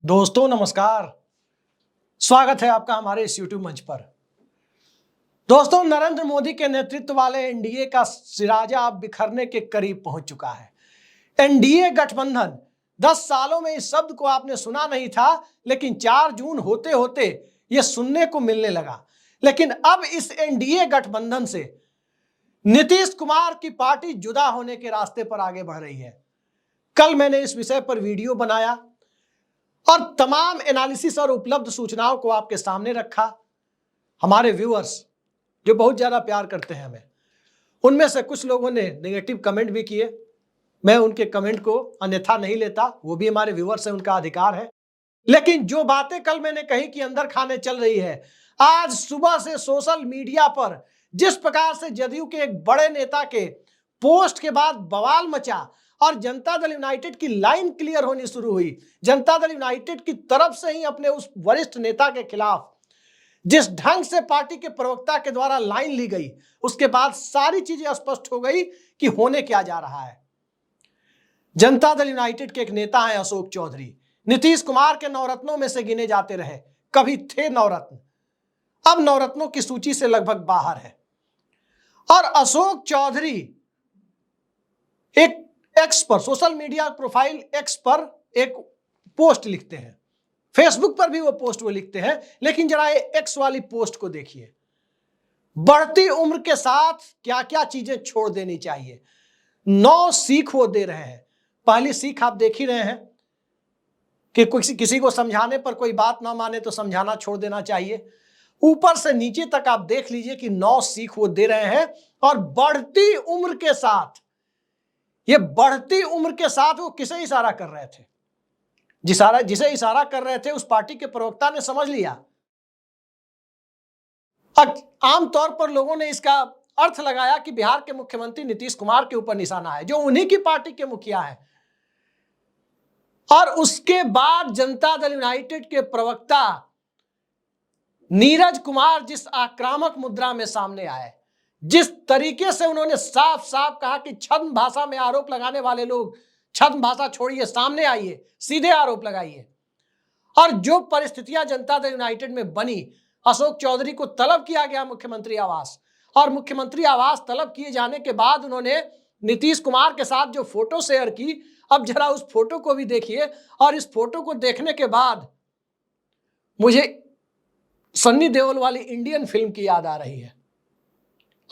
दोस्तों नमस्कार। स्वागत है आपका हमारे इस YouTube मंच पर। दोस्तों, नरेंद्र मोदी के नेतृत्व वाले एनडीए का सिराजा अब बिखरने के करीब पहुंच चुका है। एनडीए गठबंधन 10 सालों में इस शब्द को आपने सुना नहीं था, लेकिन 4 जून होते होते यह सुनने को मिलने लगा। लेकिन अब इस एनडीए गठबंधन से नीतीश कुमार की पार्टी जुदा होने के रास्ते पर आगे बढ़ रही है। कल मैंने इस विषय पर वीडियो बनाया और तमाम एनालिसिस और उपलब्ध सूचनाओं को आपके सामने रखा। हमारे व्यूअर्स जो बहुत ज्यादा प्यार करते हैं हमें, उनमें से कुछ लोगों ने नेगेटिव कमेंट भी किए। मैं उनके कमेंट को अन्यथा नहीं लेता, वो भी हमारे व्यूअर्स हैं, उनका अधिकार है। लेकिन जो बातें कल मैंने कही कि अंदर खाने चल रही है, आज सुबह से सोशल मीडिया पर जिस प्रकार से जदयू के एक बड़े नेता के पोस्ट के बाद बवाल मचा और जनता दल यूनाइटेड की लाइन क्लियर होनी शुरू हुई, जनता दल यूनाइटेड की तरफ से ही अपने उस वरिष्ठ नेता के खिलाफ जिस ढंग से पार्टी के प्रवक्ता के द्वारा लाइन ली गई, उसके बाद सारी चीजें स्पष्ट हो गई कि होने क्या जा रहा है। जनता दल यूनाइटेड के एक नेता हैं अशोक चौधरी, नीतीश कुमार के नवरत्नों में से गिने जाते रहे, कभी थे नवरत्न, अब नवरत्नों की सूची से लगभग बाहर है। और अशोक चौधरी एक एक्स पर, सोशल मीडिया प्रोफाइल एक्स पर एक पोस्ट लिखते हैं, फेसबुक पर भी वो पोस्ट वो लिखते हैं, लेकिन जरा ये एक्स वाली पोस्ट को देखिए। बढ़ती उम्र के साथ क्या क्या चीजें छोड़ देनी चाहिए, 9 सीख वो दे रहे हैं। पहली सीख आप देख ही रहे हैं कि किसी को समझाने पर कोई बात ना माने तो समझाना छोड़ देना चाहिए। ऊपर से नीचे तक आप देख लीजिए कि 9 सीख वो दे रहे हैं। और बढ़ती उम्र के साथ, ये बढ़ती उम्र के साथ वो किसे इशारा कर रहे थे? जिसे इशारा कर रहे थे उस पार्टी के प्रवक्ता ने समझ लिया। आमतौर पर लोगों ने इसका अर्थ लगाया कि बिहार के मुख्यमंत्री नीतीश कुमार के ऊपर निशाना है, जो उन्हीं की पार्टी के मुखिया है। और उसके बाद जनता दल यूनाइटेड के प्रवक्ता नीरज कुमार जिस आक्रामक मुद्रा में सामने आए, जिस तरीके से उन्होंने साफ साफ कहा कि छद्म भाषा में आरोप लगाने वाले लोग छद्म भाषा छोड़िए, सामने आइए, सीधे आरोप लगाइए। और जो परिस्थितियां जनता दल यूनाइटेड में बनी, अशोक चौधरी को तलब किया गया मुख्यमंत्री आवास, और मुख्यमंत्री आवास तलब किए जाने के बाद उन्होंने नीतीश कुमार के साथ जो फोटो शेयर की, अब जरा उस फोटो को भी देखिए। और इस फोटो को देखने के बाद मुझे सन्नी देओल वाली इंडियन फिल्म की याद आ रही है।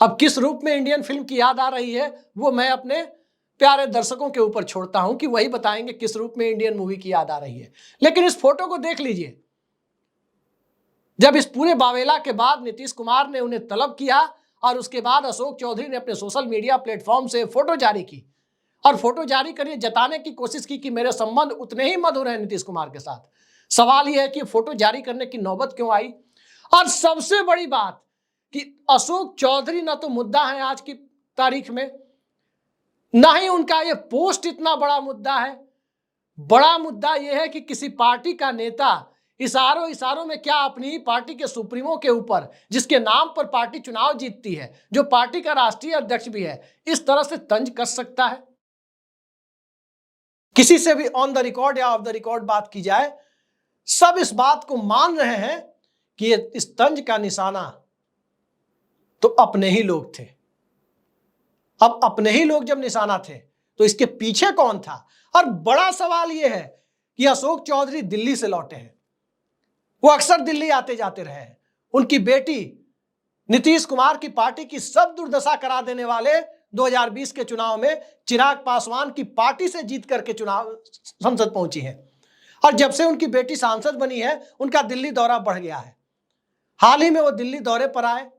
अब किस रूप में इंडियन फिल्म की याद आ रही है वो मैं अपने प्यारे दर्शकों के ऊपर छोड़ता हूं कि वही बताएंगे किस रूप में इंडियन मूवी की याद आ रही है। लेकिन इस फोटो को देख लीजिए। जब इस पूरे बावेला के बाद नीतीश कुमार ने उन्हें तलब किया और उसके बाद अशोक चौधरी ने अपने सोशल मीडिया प्लेटफॉर्म से फोटो जारी की, और फोटो जारी कर जताने की कोशिश की कि मेरे संबंध उतने ही मधुर हैं नीतीश कुमार के साथ। सवाल यह है कि फोटो जारी करने की नौबत क्यों आई? और सबसे बड़ी बात कि अशोक चौधरी ना तो मुद्दा है आज की तारीख में, ना ही उनका यह पोस्ट इतना बड़ा मुद्दा है। बड़ा मुद्दा यह है कि किसी पार्टी का नेता इशारों में क्या अपनी पार्टी के सुप्रीमो के ऊपर, जिसके नाम पर पार्टी चुनाव जीतती है, जो पार्टी का राष्ट्रीय अध्यक्ष भी है, इस तरह से तंज कर सकता है? किसी से भी ऑन द रिकॉर्ड या ऑफ द रिकॉर्ड बात की जाए, सब इस बात को मान रहे हैं कि इस तंज का निशाना तो अपने ही लोग थे। अब अपने ही लोग जब निशाना थे तो इसके पीछे कौन था? और बड़ा सवाल यह है कि अशोक चौधरी दिल्ली से लौटे हैं, वो अक्सर दिल्ली आते जाते रहे हैं। उनकी बेटी नीतीश कुमार की पार्टी की सब दुर्दशा करा देने वाले 2020 के चुनाव में चिराग पासवान की पार्टी से जीत करके चुनाव संसद पहुंची है। और जब से उनकी बेटी सांसद बनी है, उनका दिल्ली दौरा बढ़ गया है। हाल ही में वो दिल्ली दौरे पर आए,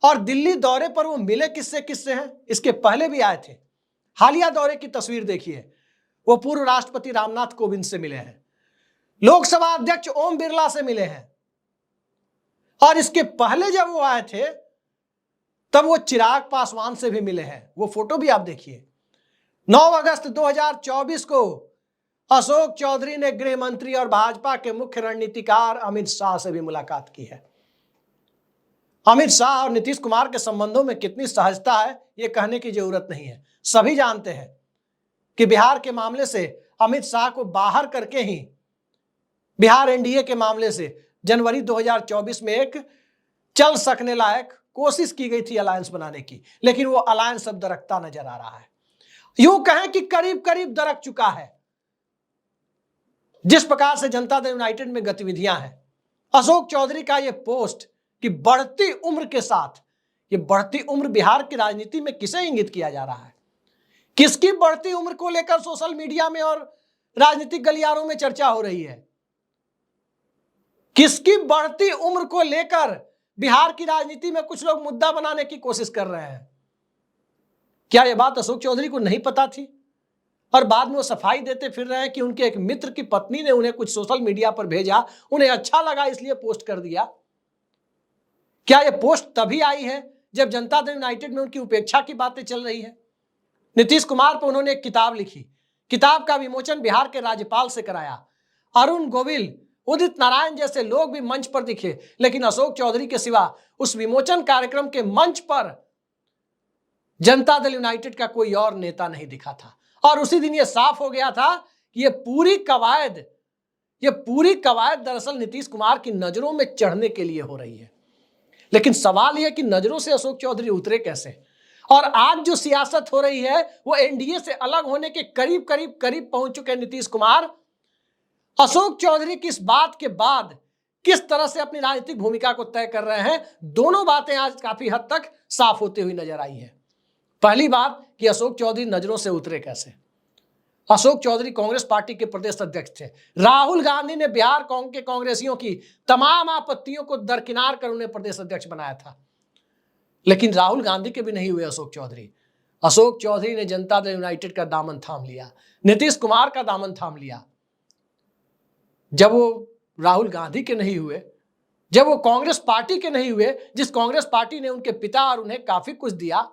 और दिल्ली दौरे पर वो मिले किससे हैं? इसके पहले भी आए थे। हालिया दौरे की तस्वीर देखिए, वो पूर्व राष्ट्रपति रामनाथ कोविंद से मिले हैं, लोकसभा अध्यक्ष ओम बिरला से मिले हैं। और इसके पहले जब वो आए थे तब वो चिराग पासवान से भी मिले हैं। वो फोटो भी आप देखिए। 9 अगस्त 2024 को अशोक चौधरी ने गृह मंत्री और भाजपा के मुख्य रणनीतिकार अमित शाह से भी मुलाकात की है। अमित शाह और नीतीश कुमार के संबंधों में कितनी सहजता है यह कहने की जरूरत नहीं है। सभी जानते हैं कि बिहार के मामले से अमित शाह को बाहर करके ही बिहार एनडीए के मामले से जनवरी 2024 में एक चल सकने लायक कोशिश की गई थी अलायंस बनाने की, लेकिन वो अलायंस अब दरकता नजर आ रहा है। यूं कहें कि करीब करीब दरक चुका है। जिस प्रकार से जनता दल यूनाइटेड में गतिविधियां हैं, अशोक चौधरी का यह पोस्ट कि बढ़ती उम्र के साथ, ये बढ़ती उम्र बिहार की राजनीति में किसे इंगित किया जा रहा है? किसकी बढ़ती उम्र को लेकर सोशल मीडिया में और राजनीतिक गलियारों में चर्चा हो रही है? किसकी बढ़ती उम्र को लेकर बिहार की राजनीति में कुछ लोग मुद्दा बनाने की कोशिश कर रहे हैं? क्या यह बात अशोक चौधरी को नहीं पता थी और बाद में वो सफाई देते फिर रहे हैं कि उनके एक मित्र की पत्नी ने उन्हें कुछ सोशल मीडिया पर भेजा, उन्हें अच्छा लगा इसलिए पोस्ट कर दिया? क्या यह पोस्ट तभी आई है जब जनता दल यूनाइटेड में उनकी उपेक्षा की बातें चल रही है? नीतीश कुमार पर उन्होंने एक किताब लिखी, किताब का विमोचन बिहार के राज्यपाल से कराया। अरुण गोविल, उदित नारायण जैसे लोग भी मंच पर दिखे, लेकिन अशोक चौधरी के सिवा उस विमोचन कार्यक्रम के मंच पर जनता दल यूनाइटेड का कोई और नेता नहीं दिखा था। और उसी दिन यह साफ हो गया था कि यह पूरी कवायद दरअसल नीतीश कुमार की नजरों में चढ़ने के लिए हो रही है। लेकिन सवाल यह कि नजरों से अशोक चौधरी उतरे कैसे? और आज जो सियासत हो रही है वो एनडीए से अलग होने के करीब पहुंच चुके नीतीश कुमार अशोक चौधरी की इस बात के बाद किस तरह से अपनी राजनीतिक भूमिका को तय कर रहे हैं, दोनों बातें आज काफी हद तक साफ होती हुई नजर आई है। पहली बात कि अशोक चौधरी नजरों से उतरे कैसे। अशोक चौधरी कांग्रेस पार्टी के प्रदेश अध्यक्ष थे। राहुल गांधी ने बिहार के कांग्रेसियों की तमाम आपत्तियों को दरकिनार कर उन्हें प्रदेश अध्यक्ष बनाया था, लेकिन राहुल गांधी के भी नहीं हुए अशोक चौधरी। अशोक चौधरी ने जनता दल यूनाइटेड का दामन थाम लिया, नीतीश कुमार का दामन थाम लिया। जब वो राहुल गांधी के नहीं हुए, जब वो कांग्रेस पार्टी के नहीं हुए, जिस कांग्रेस पार्टी ने उनके पिता और उन्हें काफी कुछ दिया,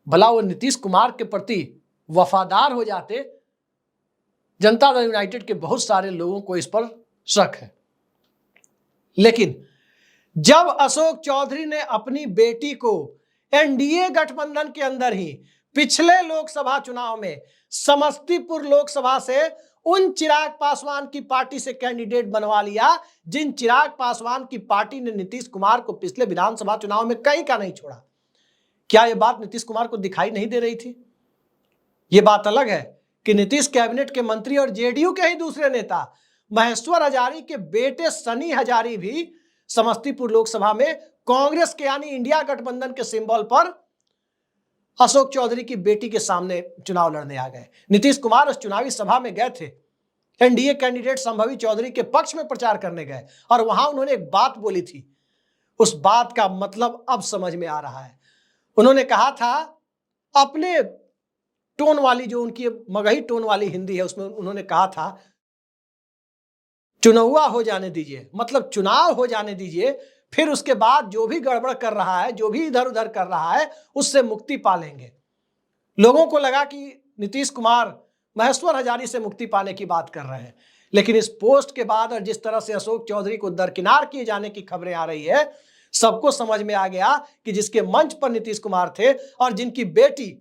भला वो नीतीश कुमार के प्रति वफादार हो जाते। जनता दल यूनाइटेड के बहुत सारे लोगों को इस पर शक है। लेकिन जब अशोक चौधरी ने अपनी बेटी को एनडीए गठबंधन के अंदर ही पिछले लोकसभा चुनाव में समस्तीपुर लोकसभा से उन चिराग पासवान की पार्टी से कैंडिडेट बनवा लिया, जिन चिराग पासवान की पार्टी ने नीतीश कुमार को पिछले विधानसभा चुनाव में कहीं का नहीं छोड़ा, क्या यह बात नीतीश कुमार को दिखाई नहीं दे रही थी? यह बात अलग है कि नीतीश कैबिनेट के मंत्री और जेडीयू के ही दूसरे नेता महेश्वर हजारी के बेटे सनी हजारी भी समस्तीपुर लोकसभा में कांग्रेस के यानी इंडिया गठबंधन के सिंबल पर अशोक चौधरी की बेटी के सामने चुनाव लड़ने आ गए। नीतीश कुमार उस चुनावी सभा में गए थे, एनडीए कैंडिडेट संभवी चौधरी के पक्ष में प्रचार करने गए और वहां उन्होंने एक बात बोली थी। उस बात का मतलब अब समझ में आ रहा है। उन्होंने कहा था, अपने टोन वाली, जो उनकी मगही टोन वाली हिंदी है, उसमें उन्होंने कहा था, चुनाव हो जाने दीजिए, मतलब चुनाव हो जाने दीजिए, फिर उसके बाद जो भी गड़बड़ कर रहा है, जो भी इधर उधर कर रहा है, उससे मुक्ति पा लेंगे। लोगों को लगा कि नीतीश कुमार महेश्वर हजारी से मुक्ति पाने की बात कर रहे हैं, लेकिन इस पोस्ट के बाद और जिस तरह से अशोक चौधरी को दरकिनार किए जाने की खबरें आ रही है, सबको समझ में आ गया कि जिसके मंच पर नीतीश कुमार थे और जिनकी बेटी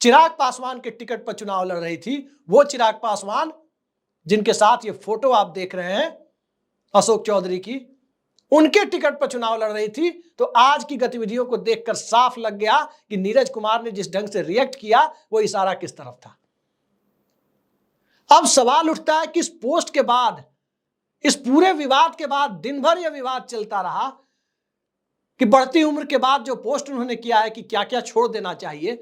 चिराग पासवान के टिकट पर चुनाव लड़ रही थी, वो चिराग पासवान जिनके साथ ये फोटो आप देख रहे हैं अशोक चौधरी की, उनके टिकट पर चुनाव लड़ रही थी। तो आज की गतिविधियों को देखकर साफ लग गया कि नीरज कुमार ने जिस ढंग से रिएक्ट किया वो इशारा किस तरफ था। अब सवाल उठता है कि इस पोस्ट के बाद, इस पूरे विवाद के बाद, दिन भर यह विवाद चलता रहा कि बढ़ती उम्र के बाद जो पोस्ट उन्होंने किया है कि क्या क्या छोड़ देना चाहिए,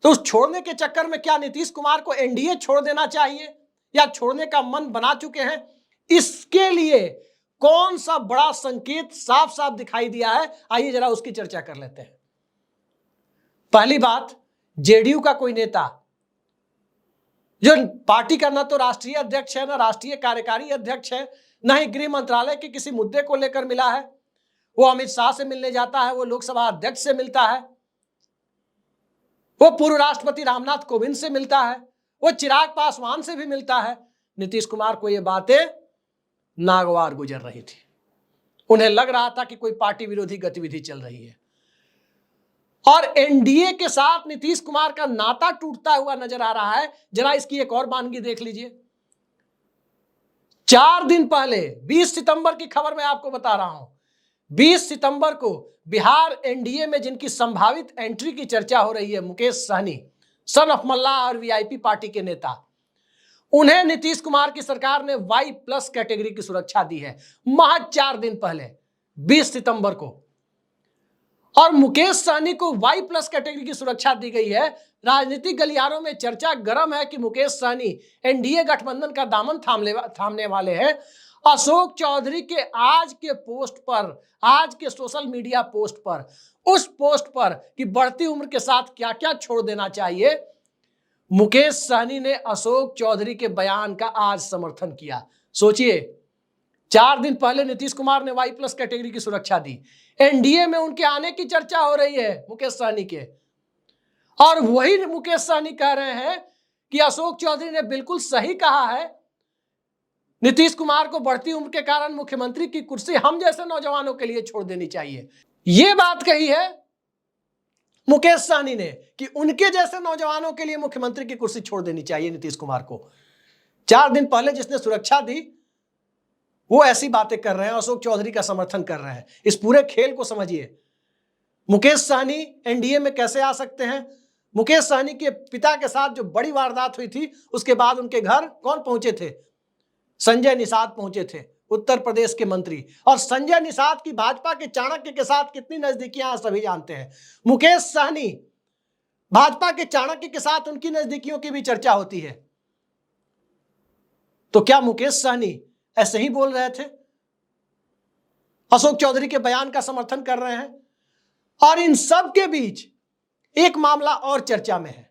तो उस छोड़ने के चक्कर में क्या नीतीश कुमार को एनडीए छोड़ देना चाहिए या छोड़ने का मन बना चुके हैं? इसके लिए कौन सा बड़ा संकेत साफ साफ दिखाई दिया है, आइए जरा उसकी चर्चा कर लेते हैं। पहली बात, जेडीयू का कोई नेता जो पार्टी का न तो राष्ट्रीय अध्यक्ष है, न राष्ट्रीय कार्यकारी अध्यक्ष है, न ही गृह मंत्रालय के किसी मुद्दे को लेकर मिला है, वो अमित शाह से मिलने जाता है, वो लोकसभा अध्यक्ष से मिलता है, वो पूर्व राष्ट्रपति रामनाथ कोविंद से मिलता है, वो चिराग पासवान से भी मिलता है। नीतीश कुमार को ये बातें नागवार गुजर रही थी, उन्हें लग रहा था कि कोई पार्टी विरोधी गतिविधि चल रही है और एनडीए के साथ नीतीश कुमार का नाता टूटता हुआ नजर आ रहा है। जरा इसकी एक और बानगी देख लीजिए। 4 दिन पहले 20 सितंबर की खबर मैं आपको बता रहा हूं, 20 सितंबर को बिहार एनडीए में जिनकी संभावित एंट्री की चर्चा हो रही है, मुकेश सहनी, सन ऑफ मल्ला और वीआईपी पार्टी के नेता, उन्हें नीतीश कुमार की सरकार ने वाई प्लस कैटेगरी की सुरक्षा दी है महज 4 दिन पहले 20 सितंबर को। और मुकेश सहनी को वाई प्लस कैटेगरी की सुरक्षा दी गई है। राजनीतिक गलियारों में चर्चा गर्म है कि मुकेश सहनी एनडीए गठबंधन का दामन थामने वाले हैं। अशोक चौधरी के आज के पोस्ट पर, आज के सोशल मीडिया पोस्ट पर, उस पोस्ट पर कि बढ़ती उम्र के साथ क्या क्या छोड़ देना चाहिए, मुकेश सहनी ने अशोक चौधरी के बयान का आज समर्थन किया। सोचिए, 4 दिन पहले नीतीश कुमार ने वाई प्लस कैटेगरी की सुरक्षा दी, एनडीए में उनके आने की चर्चा हो रही है मुकेश सहनी के, और वही मुकेश सहनी कह रहे हैं कि अशोक चौधरी ने बिल्कुल सही कहा है, नीतीश कुमार को बढ़ती उम्र के कारण मुख्यमंत्री की कुर्सी हम जैसे नौजवानों के लिए छोड़ देनी चाहिए। यह बात कही है मुकेश सहनी ने कि उनके जैसे नौजवानों के लिए मुख्यमंत्री की कुर्सी छोड़ देनी चाहिए नीतीश कुमार को। 4 दिन पहले जिसने सुरक्षा दी वो ऐसी बातें कर रहे हैं, अशोक चौधरी का समर्थन कर रहे हैं। इस पूरे खेल को समझिए। मुकेश सहनी एनडीए में कैसे आ सकते हैं? मुकेश सहनी के पिता के साथ जो बड़ी वारदात हुई थी, उसके बाद उनके घर कौन पहुंचे थे? संजय निषाद पहुंचे थे, उत्तर प्रदेश के मंत्री। और संजय निषाद की भाजपा के चाणक्य के साथ कितनी नजदीकियां सभी जानते हैं। मुकेश सहनी, भाजपा के चाणक्य के साथ उनकी नजदीकियों की भी चर्चा होती है। तो क्या मुकेश सहनी ऐसे ही बोल रहे थे? अशोक चौधरी के बयान का समर्थन कर रहे हैं। और इन सब के बीच एक मामला और चर्चा में है।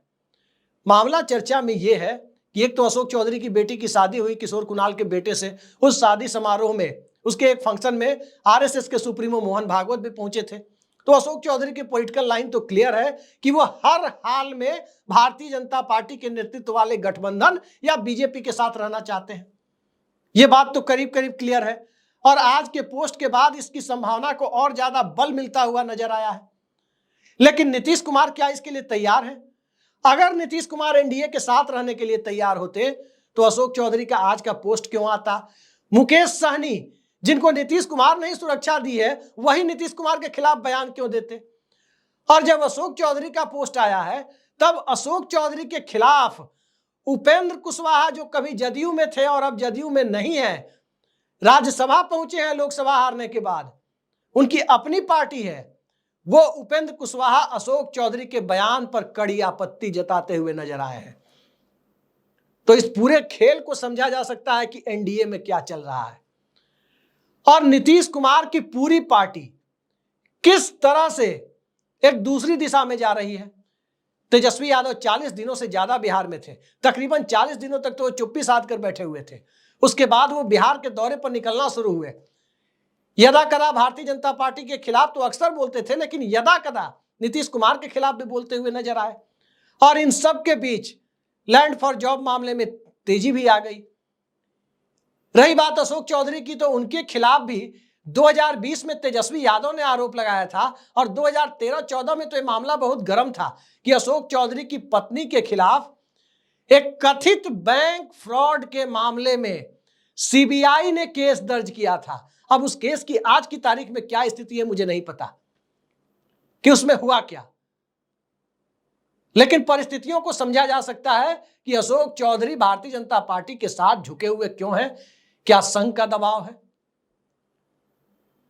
मामला चर्चा में यह है कि एक तो अशोक चौधरी की बेटी की शादी हुई किशोर कुणाल के बेटे से। उस शादी समारोह में, उसके एक फंक्शन में आरएसएस के सुप्रीमो मोहन भागवत भी पहुंचे थे। तो अशोक चौधरी की पॉलिटिकल लाइन तो क्लियर है कि वो हर हाल में भारतीय जनता पार्टी के नेतृत्व वाले गठबंधन या बीजेपी के साथ रहना चाहते हैं। ये बात तो करीब करीब क्लियर है। और आज के पोस्ट के बाद इसकी संभावना को और ज्यादा बल मिलता हुआ नजर आया है। लेकिन नीतीश कुमार क्या इसके लिए तैयार है? अगर नीतीश कुमार एनडीए के साथ रहने के लिए तैयार होते तो अशोक चौधरी का आज का पोस्ट क्यों आता? मुकेश सहनी, जिनको नीतीश कुमार ने सुरक्षा दी है, वही नीतीश कुमार के खिलाफ बयान क्यों देते? और जब अशोक चौधरी का पोस्ट आया है, तब अशोक चौधरी के खिलाफ उपेंद्र कुशवाहा, जो कभी जदयू में थे और अब जदयू में नहीं है, राज्यसभा पहुंचे हैं लोकसभा हारने के बाद, उनकी अपनी पार्टी है, वो उपेंद्र कुशवाहा अशोक चौधरी के बयान पर कड़ी आपत्ति जताते हुए नजर आए हैं। तो इस पूरे खेल को समझा जा सकता है कि एनडीए में क्या चल रहा है और नीतीश कुमार की पूरी पार्टी किस तरह से एक दूसरी दिशा में जा रही है। तेजस्वी यादव 40 दिनों से ज्यादा बिहार में थे, तकरीबन 40 दिनों तक तो वो चुप्पी साध कर बैठे हुए थे। उसके बाद वो बिहार के दौरे पर निकलना शुरू हुए। यदा कदा भारतीय जनता पार्टी के खिलाफ तो अक्सर बोलते थे, लेकिन यदा कदा नीतीश कुमार के खिलाफ भी बोलते हुए नजर आए। और इन सब के बीच लैंड फॉर जॉब मामले में तेजी भी आ गई। रही बात अशोक चौधरी की, तो उनके खिलाफ भी 2020 में तेजस्वी यादव ने आरोप लगाया था और 2013-14 में तो यह मामला बहुत गर्म था कि अशोक चौधरी की पत्नी के खिलाफ एक कथित बैंक फ्रॉड के मामले में सीबीआई ने केस दर्ज किया था। अब उस केस की आज की तारीख में क्या स्थिति है मुझे नहीं पता कि उसमें हुआ क्या, लेकिन परिस्थितियों को समझा जा सकता है कि अशोक चौधरी भारतीय जनता पार्टी के साथ झुके हुए क्यों हैं। क्या संघ का दबाव है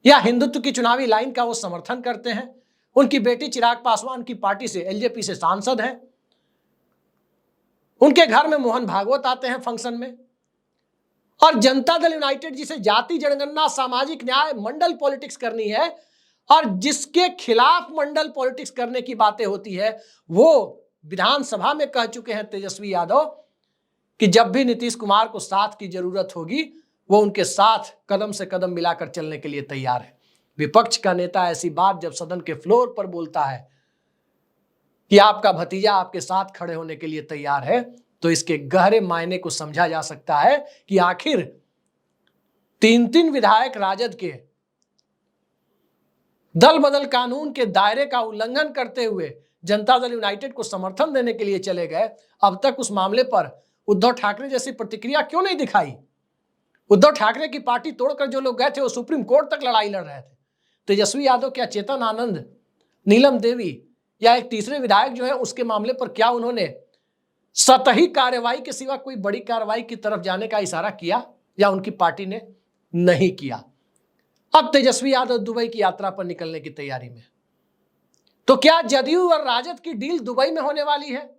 या हिंदुत्व की चुनावी लाइन का वो समर्थन करते हैं? उनकी बेटी चिराग पासवान की पार्टी से, एलजेपी से सांसद है, उनके घर में मोहन भागवत आते हैं फंक्शन में। और जनता दल यूनाइटेड जिसे जाति जनगणना, सामाजिक न्याय, मंडल पॉलिटिक्स करनी है और जिसके खिलाफ मंडल पॉलिटिक्स करने की बातें होती है, वो विधानसभा में कह चुके हैं तेजस्वी यादव कि जब भी नीतीश कुमार को साथ की जरूरत होगी वो उनके साथ कदम से कदम मिलाकर चलने के लिए तैयार है। विपक्ष का नेता ऐसी बात जब सदन के फ्लोर पर बोलता है कि आपका भतीजा आपके साथ खड़े होने के लिए तैयार है, तो इसके गहरे मायने को समझा जा सकता है कि आखिर 3 विधायक राजद के दल बदल कानून के दायरे का उल्लंघन करते हुए जनता दल यूनाइटेड को समर्थन देने के लिए चले गए। अब तक उस मामले पर उद्धव ठाकरे जैसी प्रतिक्रिया क्यों नहीं दिखाई? उद्धव ठाकरे की पार्टी तोड़कर जो लोग गए थे वो सुप्रीम कोर्ट तक लड़ाई लड़ रहे थे। तेजस्वी यादव क्या चेतन आनंद, नीलम देवी या एक तीसरे विधायक जो है उसके मामले पर क्या उन्होंने सतही कार्रवाई के सिवा कोई बड़ी कार्रवाई की तरफ जाने का इशारा किया या उनकी पार्टी ने? नहीं किया। अब तेजस्वी यादव दुबई की यात्रा पर निकलने की तैयारी में। तो क्या जदयू और राजद की डील दुबई में होने वाली है?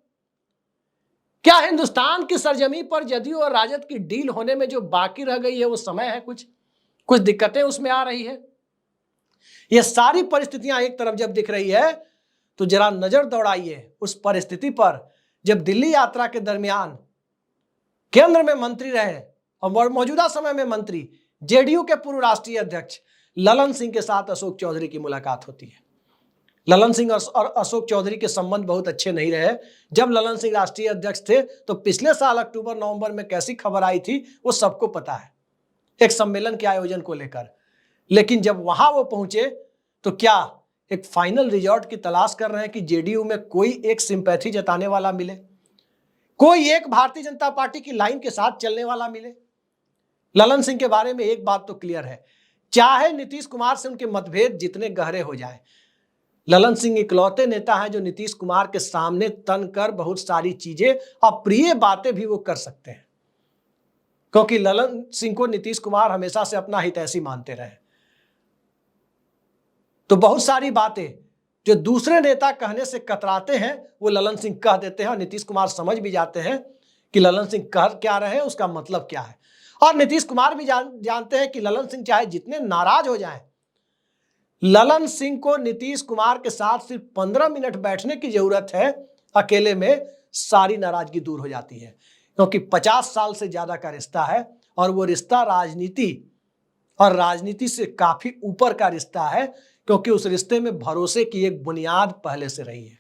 क्या हिंदुस्तान की सरजमी पर जदयू और राजद की डील होने में जो बाकी रह गई है वो समय है? कुछ दिक्कतें उसमें आ रही है। ये सारी परिस्थितियां एक तरफ जब दिख रही है तो जरा नजर दौड़ाइए उस परिस्थिति पर जब दिल्ली यात्रा के दरमियान केंद्र में मंत्री रहे और मौजूदा समय में मंत्री जेडीयू के पूर्व राष्ट्रीय अध्यक्ष ललन सिंह के साथ अशोक चौधरी की मुलाकात होती है। ललन सिंह और अशोक चौधरी के संबंध बहुत अच्छे नहीं रहे। जब ललन सिंह राष्ट्रीय अध्यक्ष थे तो पिछले साल अक्टूबर नवंबर में कैसी खबर आई थी वो सबको पता है, एक सम्मेलन के आयोजन को लेकर। लेकिन जब वहां वो पहुंचे तो क्या एक फाइनल रिजॉर्ट की तलाश कर रहे हैं कि जेडीयू में कोई एक सिंपैथी जताने वाला मिले, कोई एक भारतीय जनता पार्टी की लाइन के साथ चलने वाला मिले। ललन सिंह के बारे में एक बात तो क्लियर है, चाहे नीतीश कुमार से उनके मतभेद जितने गहरे हो जाएं, ललन सिंह इकलौते नेता हैं जो नीतीश कुमार के सामने तन कर बहुत सारी चीजें, अप्रिय बातें भी वो कर सकते हैं, क्योंकि ललन सिंह को नीतीश कुमार हमेशा से अपना हितैषी मानते रहे। तो बहुत सारी बातें जो दूसरे नेता कहने से कतराते हैं वो ललन सिंह कह देते हैं और नीतीश कुमार समझ भी जाते हैं कि ललन सिंह कह क्या रहे हैं, उसका मतलब क्या है। और नीतीश कुमार भी जानते हैं कि ललन सिंह चाहे जितने नाराज हो जाएं, ललन सिंह को नीतीश कुमार के साथ सिर्फ 15 मिनट बैठने की जरूरत है, अकेले में सारी नाराजगी दूर हो जाती है। क्योंकि 50 साल से ज्यादा का रिश्ता है और वो रिश्ता राजनीति और राजनीति से काफी ऊपर का रिश्ता है, क्योंकि उस रिश्ते में भरोसे की एक बुनियाद पहले से रही है।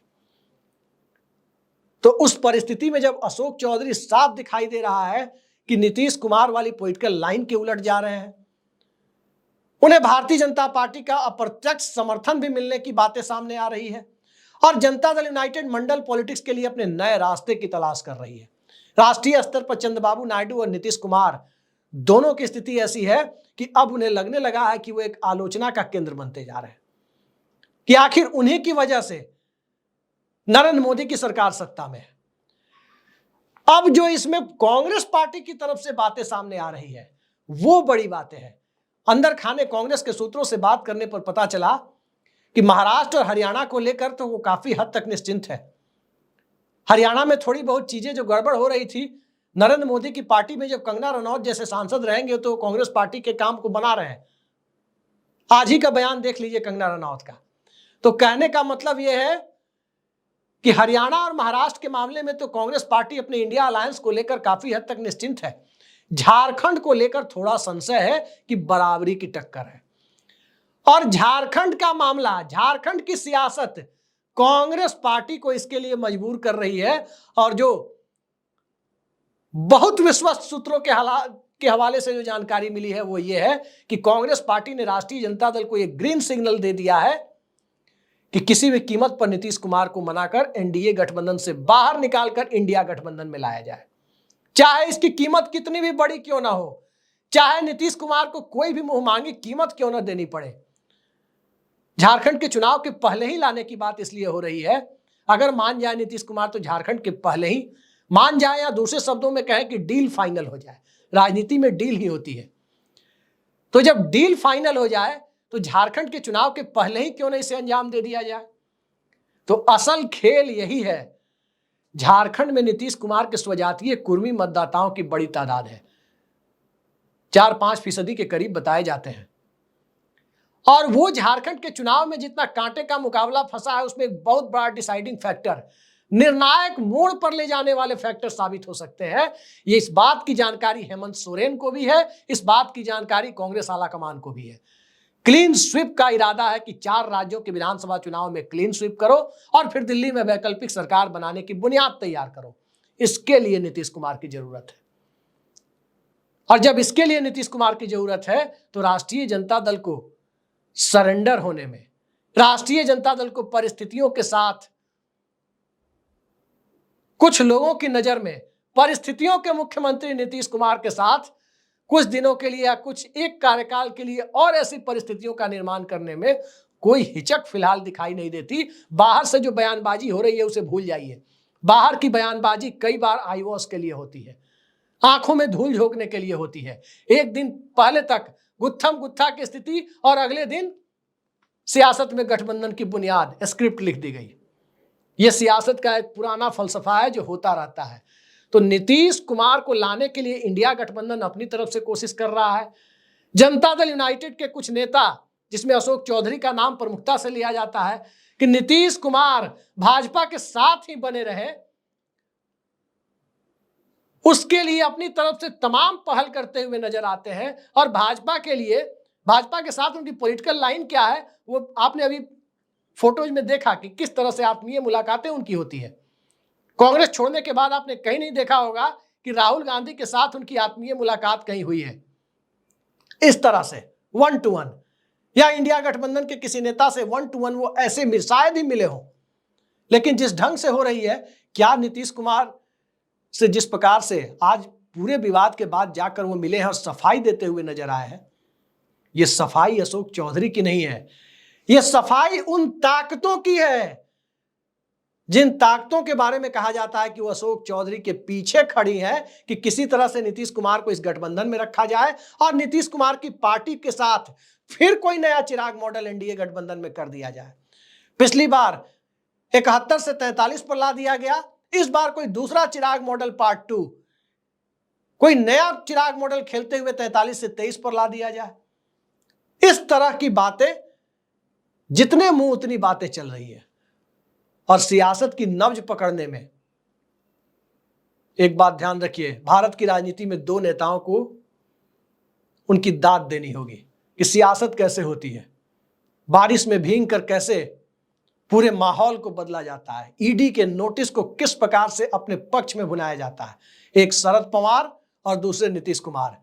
तो उस परिस्थिति में जब अशोक चौधरी साफ दिखाई दे रहा है कि नीतीश कुमार वाली पॉलिटिकल लाइन के उलट जा रहे हैं, उन्हें भारतीय जनता पार्टी का अप्रत्यक्ष समर्थन भी मिलने की बातें सामने आ रही है और जनता दल यूनाइटेड मंडल पॉलिटिक्स के लिए अपने नए रास्ते की तलाश कर रही है। राष्ट्रीय स्तर पर चंद्रबाबू नायडू और नीतीश कुमार दोनों की स्थिति ऐसी है कि अब उन्हें लगने लगा है कि वो एक आलोचना का केंद्र बनते जा रहे हैं, कि आखिर उन्हीं की वजह से नरेंद्र मोदी की सरकार सत्ता में है। अब जो इसमें कांग्रेस पार्टी की तरफ से बातें सामने आ रही है वो बड़ी बातें हैं। अंदर खाने कांग्रेस के सूत्रों से बात करने पर पता चला कि महाराष्ट्र और हरियाणा को लेकर तो वो काफी हद तक निश्चिंत है। हरियाणा में थोड़ी बहुत चीजें जो गड़बड़ हो रही थी, नरेंद्र मोदी की पार्टी में जब कंगना रनौत जैसे सांसद रहेंगे तो कांग्रेस पार्टी के काम को बना रहे हैं। आज ही का बयान देख लीजिए कंगना रनौत का। तो कहने का मतलब यह है कि हरियाणा और महाराष्ट्र के मामले में तो कांग्रेस पार्टी अपने इंडिया अलायंस को लेकर काफी हद तक निश्चिंत है। झारखंड को लेकर थोड़ा संशय है कि बराबरी की टक्कर है। और झारखंड का मामला, झारखंड की सियासत कांग्रेस पार्टी को इसके लिए मजबूर कर रही है। और जो बहुत विश्वस्त सूत्रों के हवाले से जो जानकारी मिली है वो ये है कि कांग्रेस पार्टी ने राष्ट्रीय जनता दल को एक ग्रीन सिग्नल दे दिया है कि किसी भी कीमत पर नीतीश कुमार को मनाकर एनडीए गठबंधन से बाहर निकालकर इंडिया गठबंधन में लाया जाए, चाहे इसकी कीमत कितनी भी बड़ी क्यों ना हो, चाहे नीतीश कुमार को कोई भी मुंह मांगी कीमत क्यों ना देनी पड़े। झारखंड के चुनाव के पहले ही लाने की बात इसलिए हो रही है, अगर मान जाए नीतीश कुमार तो झारखंड के पहले ही मान जाए, या दूसरे शब्दों में कहें कि डील फाइनल हो जाए। राजनीति में डील ही होती है, तो जब डील फाइनल हो जाए तो झारखंड के चुनाव के पहले ही क्यों ना इसे अंजाम दे दिया जाए। तो असल खेल यही है। झारखंड में नीतीश कुमार के स्वजातीय कुर्मी मतदाताओं की बड़ी तादाद है, 4-5% के करीब बताए जाते हैं। और वो झारखंड के चुनाव में जितना कांटे का मुकाबला फंसा है उसमें एक बहुत बड़ा डिसाइडिंग फैक्टर, निर्णायक मोड़ पर ले जाने वाले फैक्टर साबित हो सकते हैं। ये इस बात की जानकारी हेमंत सोरेन को भी है, इस बात की जानकारी कांग्रेस आलाकमान को भी है। क्लीन स्वीप का इरादा है कि 4 राज्यों के विधानसभा चुनाव में क्लीन स्वीप करो और फिर दिल्ली में वैकल्पिक सरकार बनाने की बुनियाद तैयार करो। इसके लिए नीतीश कुमार की जरूरत है। और जब इसके लिए नीतीश कुमार की जरूरत है तो राष्ट्रीय जनता दल को सरेंडर होने में, राष्ट्रीय जनता दल को परिस्थितियों के साथ, कुछ लोगों की नजर में परिस्थितियों के मुख्यमंत्री नीतीश कुमार के साथ कुछ दिनों के लिए या कुछ एक कार्यकाल के लिए और ऐसी परिस्थितियों का निर्माण करने में कोई हिचक फिलहाल दिखाई नहीं देती। बाहर से जो बयानबाजी हो रही है उसे भूल जाइए। बाहर की बयानबाजी कई बार आई वॉश के लिए होती है, आंखों में धूल झोंकने के लिए होती है। एक दिन पहले तक गुत्थम गुत्था की स्थिति और अगले दिन सियासत में गठबंधन की बुनियाद स्क्रिप्ट लिख दी गई। यह सियासत का एक पुराना फलसफा है जो होता रहता है। तो नीतीश कुमार को लाने के लिए इंडिया गठबंधन अपनी तरफ से कोशिश कर रहा है। जनता दल यूनाइटेड के कुछ नेता, जिसमें अशोक चौधरी का नाम प्रमुखता से लिया जाता है, कि नीतीश कुमार भाजपा के साथ ही बने रहे, उसके लिए अपनी तरफ से तमाम पहल करते हुए नजर आते हैं। और भाजपा के लिए, भाजपा के साथ उनकी पॉलिटिकल लाइन क्या है वो आपने अभी फोटोज में देखा कि किस तरह से आत्मीय मुलाकातें उनकी होती है। कांग्रेस छोड़ने के बाद आपने कहीं नहीं देखा होगा कि राहुल गांधी के साथ उनकी आत्मीय मुलाकात कहीं हुई है इस तरह से 1 to 1, या इंडिया गठबंधन के किसी नेता से 1 to 1 वो ऐसे शायद ही मिले हो। लेकिन जिस ढंग से हो रही है, क्या नीतीश कुमार से जिस प्रकार से आज पूरे विवाद के बाद जाकर वो मिले हैं और सफाई देते हुए नजर आए हैं, ये सफाई अशोक चौधरी की नहीं है, ये सफाई उन ताकतों की है जिन ताकतों के बारे में कहा जाता है कि वो अशोक चौधरी के पीछे खड़ी है कि किसी तरह से नीतीश कुमार को इस गठबंधन में रखा जाए और नीतीश कुमार की पार्टी के साथ फिर कोई नया चिराग मॉडल एनडीए गठबंधन में कर दिया जाए। पिछली बार 71 से 43 पर ला दिया गया, इस बार कोई दूसरा चिराग मॉडल पार्ट 2, कोई नया चिराग मॉडल खेलते हुए 43 से 23 पर ला दिया जाए। इस तरह की बातें, जितने मुंह उतनी बातें चल रही है। और सियासत की नब्ज पकड़ने में एक बात ध्यान रखिए, भारत की राजनीति में 2 नेताओं को उनकी दाद देनी होगी कि सियासत कैसे होती है, बारिश में भीग कर कैसे पूरे माहौल को बदला जाता है, ईडी के नोटिस को किस प्रकार से अपने पक्ष में बुलाया जाता है। एक शरद पवार और दूसरे नीतीश कुमार।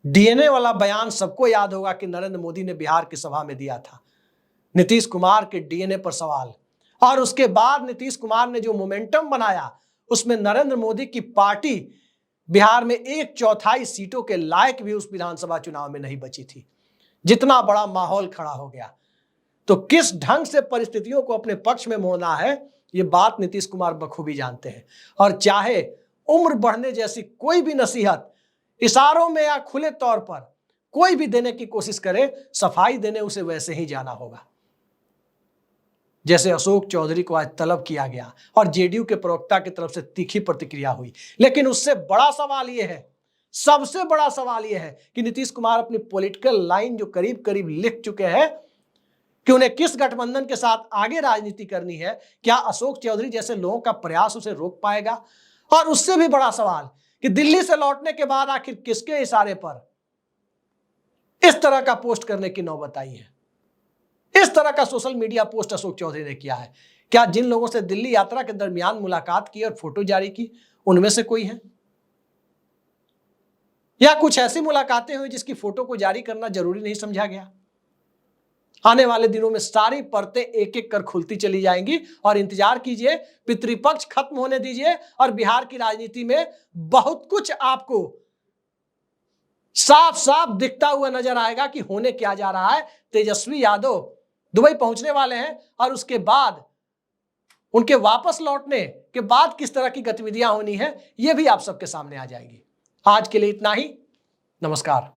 डीएनए वाला बयान सबको याद होगा कि नरेंद्र मोदी ने बिहार की सभा में दिया था, नीतीश कुमार के डीएनए पर सवाल। और उसके बाद नीतीश कुमार ने जो मोमेंटम बनाया, उसमें नरेंद्र मोदी की पार्टी बिहार में 1/4 सीटों के लायक भी उस विधानसभा चुनाव में नहीं बची थी। जितना बड़ा माहौल खड़ा हो गया, तो किस ढंग से परिस्थितियों को अपने पक्ष में मोड़ना है, ये बात नीतीश कुमार बखूबी जानते हैं। और चाहे उम्र बढ़ने जैसी कोई भी नसीहत इशारों में या खुले तौर पर कोई भी देने की कोशिश करे, सफाई देने उसे वैसे ही जाना होगा जैसे अशोक चौधरी को आज तलब किया गया और जेडीयू के प्रवक्ता की तरफ से तीखी प्रतिक्रिया हुई। लेकिन उससे बड़ा सवाल यह है, सबसे बड़ा सवाल यह है कि नीतीश कुमार अपनी पॉलिटिकल लाइन जो करीब करीब लिख चुके हैं कि उन्हें किस गठबंधन के साथ आगे राजनीति करनी है, क्या अशोक चौधरी जैसे लोगों का प्रयास उसे रोक पाएगा? और उससे भी बड़ा सवाल कि दिल्ली से लौटने के बाद आखिर किसके इशारे पर इस तरह का पोस्ट करने की नौबत आई है। इस तरह का social media post Ashok Chaudhary ने किया है। क्या जिन लोगों से दिल्ली यात्रा के दरमियान मुलाकात की और फोटो जारी की, उनमें से कोई है? या कुछ ऐसी मुलाकातें हुई जिसकी फोटो को जारी करना जरूरी नहीं समझा गया? आने वाले दिनों में सारी परतें एक एक कर खुलती चली जाएंगी और इंतजार कीजिए, पितृपक्ष खत्म होने दीजिए और बिहार की राजनीति में बहुत कुछ आपको साफ साफ दिखता हुआ नजर आएगा कि होने क्या जा रहा है। तेजस्वी यादव दुबई पहुंचने वाले हैं और उसके बाद उनके वापस लौटने के बाद किस तरह की गतिविधियां होनी है, यह भी आप सबके सामने आ जाएगी। आज के लिए इतना ही। नमस्कार।